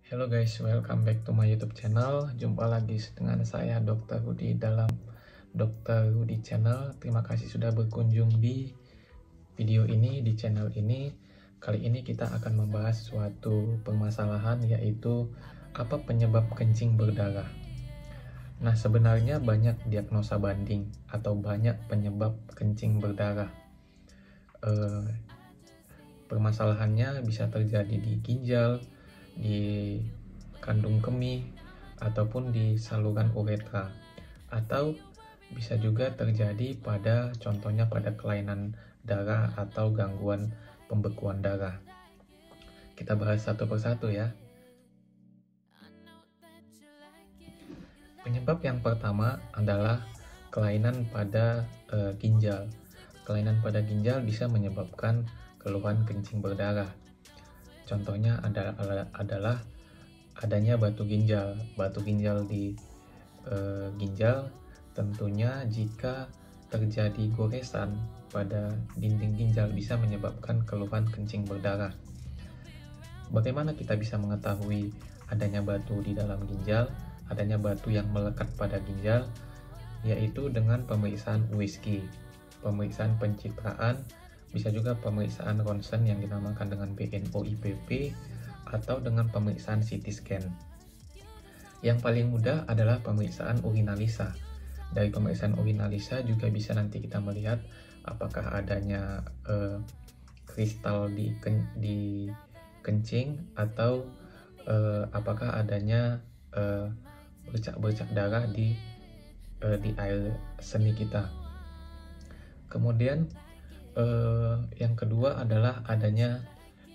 Hello guys, welcome back to my YouTube channel. Jumpa lagi dengan saya Dr. Rudi dalam Dr. Rudi Channel. Terima kasih sudah berkunjung di video ini, di channel ini. Kali ini kita akan membahas suatu permasalahan, yaitu apa penyebab kencing berdarah. Nah, sebenarnya banyak diagnosa banding atau banyak penyebab kencing berdarah. Permasalahannya bisa terjadi di ginjal, di kandung kemih, ataupun di saluran uretra, atau bisa juga terjadi pada contohnya pada kelainan darah atau gangguan pembekuan darah. Kita bahas satu persatu ya. Penyebab yang pertama adalah kelainan pada ginjal. Kelainan pada ginjal bisa menyebabkan keluhan kencing berdarah. Contohnya adalah adanya batu ginjal. Batu ginjal di ginjal tentunya jika terjadi goresan pada dinding ginjal bisa menyebabkan keluhan kencing berdarah. Bagaimana kita bisa mengetahui adanya batu di dalam ginjal, adanya batu yang melekat pada ginjal? Yaitu dengan pemeriksaan USG, pemeriksaan pencitraan, bisa juga pemeriksaan ronsen yang dinamakan dengan BNO-IPP, atau dengan pemeriksaan CT scan. Yang paling mudah adalah pemeriksaan urinalisa. Dari pemeriksaan urinalisa juga bisa nanti kita melihat apakah adanya kristal di kencing, atau apakah adanya bercak-bercak darah di air seni kita. Kemudian yang kedua adalah adanya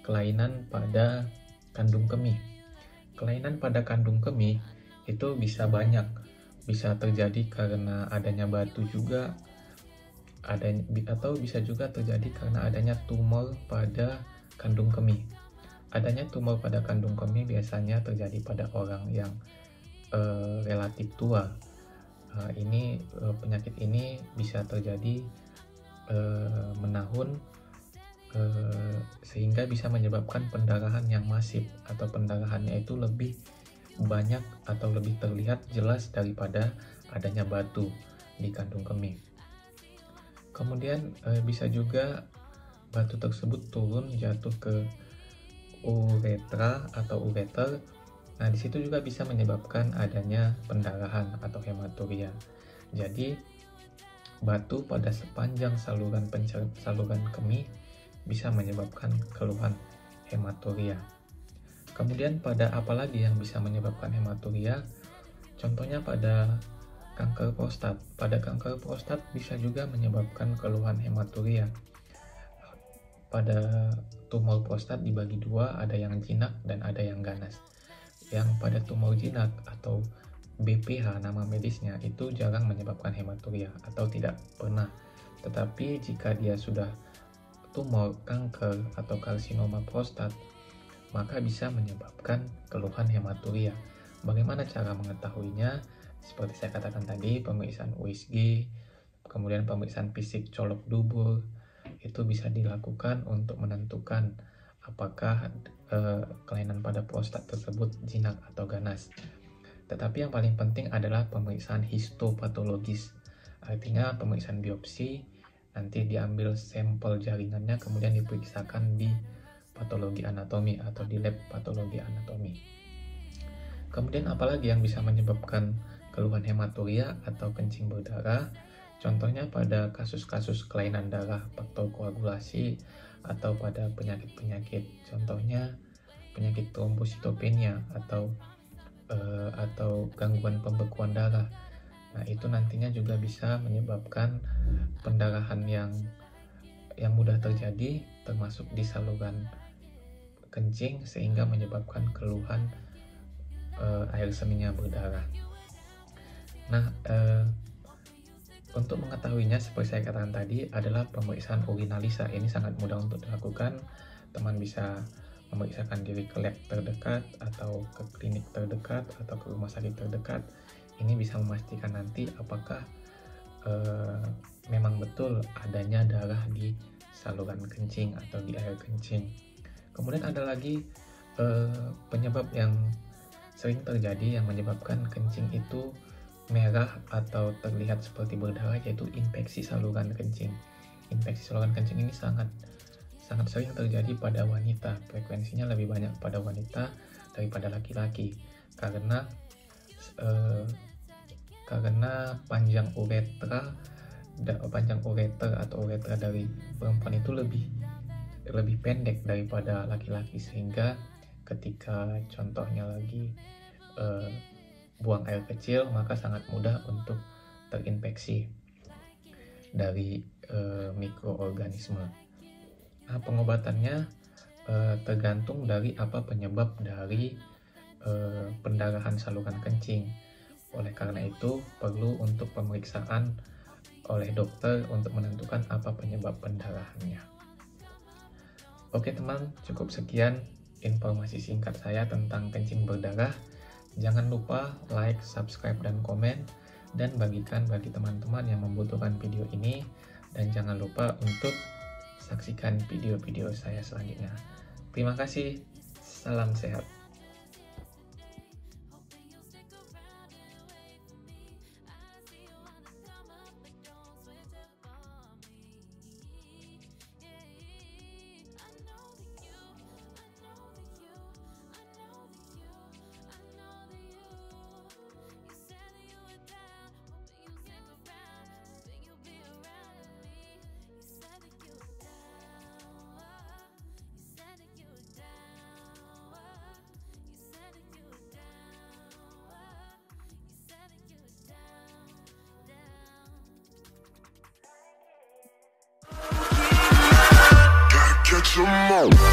kelainan pada kandung kemih. Kelainan pada kandung kemih itu bisa banyak, bisa terjadi karena adanya batu juga, atau bisa juga terjadi karena adanya tumor pada kandung kemih. Adanya tumor pada kandung kemih biasanya terjadi pada orang yang relatif tua. Penyakit ini bisa terjadi menahun, sehingga bisa menyebabkan pendarahan yang masif, atau pendarahannya itu lebih banyak atau lebih terlihat jelas daripada adanya batu di kandung kemih. Kemudian bisa juga batu tersebut turun jatuh ke uretra atau ureter. Nah, di situ juga bisa menyebabkan adanya pendarahan atau hematuria. Jadi batu pada sepanjang saluran kemih bisa menyebabkan keluhan hematuria. Kemudian pada apa lagi yang bisa menyebabkan hematuria? Contohnya pada kanker prostat. Pada kanker prostat bisa juga menyebabkan keluhan hematuria. Pada tumor prostat dibagi dua, ada yang jinak dan ada yang ganas. Yang pada tumor jinak atau BPH nama medisnya itu jarang menyebabkan hematuria atau tidak pernah. Tetapi jika dia sudah tumor, kanker, atau karsinoma prostat, maka bisa menyebabkan keluhan hematuria. Bagaimana cara mengetahuinya? Seperti saya katakan tadi, pemeriksaan USG, kemudian pemeriksaan fisik colok dubur, itu bisa dilakukan untuk menentukan apakah kelainan pada prostat tersebut jinak atau ganas. Tetapi yang paling penting adalah pemeriksaan histopatologis. Artinya pemeriksaan biopsi, nanti diambil sampel jaringannya, kemudian diperiksakan di patologi anatomi atau di lab patologi anatomi. Kemudian apalagi yang bisa menyebabkan keluhan hematuria atau kencing berdarah? Contohnya pada kasus-kasus kelainan darah, faktor koagulasi, atau pada penyakit-penyakit. Contohnya penyakit trombositopenia atau gangguan pembekuan darah. Nah, itu nantinya juga bisa menyebabkan pendarahan yang mudah terjadi, termasuk di saluran kencing, sehingga menyebabkan keluhan air seninya berdarah. Nah, untuk mengetahuinya seperti saya katakan tadi adalah pemeriksaan urinalisa. Ini sangat mudah untuk dilakukan. Teman bisa memeriksakan diri ke lab terdekat, atau ke klinik terdekat, atau ke rumah sakit terdekat. Ini bisa memastikan nanti apakah memang betul adanya darah di saluran kencing atau di air kencing. Kemudian ada lagi penyebab yang sering terjadi yang menyebabkan kencing itu merah atau terlihat seperti berdarah, yaitu infeksi saluran kencing. Infeksi saluran kencing ini sangat sering terjadi pada wanita. Frekuensinya lebih banyak pada wanita daripada laki-laki karena panjang ureter atau uretra dari perempuan itu lebih pendek daripada laki-laki, sehingga ketika contohnya lagi buang air kecil maka sangat mudah untuk terinfeksi dari mikroorganisme. Nah, pengobatannya tergantung dari apa penyebab dari pendarahan saluran kencing. Oleh karena itu perlu untuk pemeriksaan oleh dokter untuk menentukan apa penyebab pendarahannya. Oke teman, cukup sekian informasi singkat saya tentang kencing berdarah. Jangan lupa like, subscribe, dan komen, dan bagikan bagi teman-teman yang membutuhkan video ini. Dan jangan lupa untuk saksikan video-video saya selanjutnya. Terima kasih, salam sehat. Catch 'em all.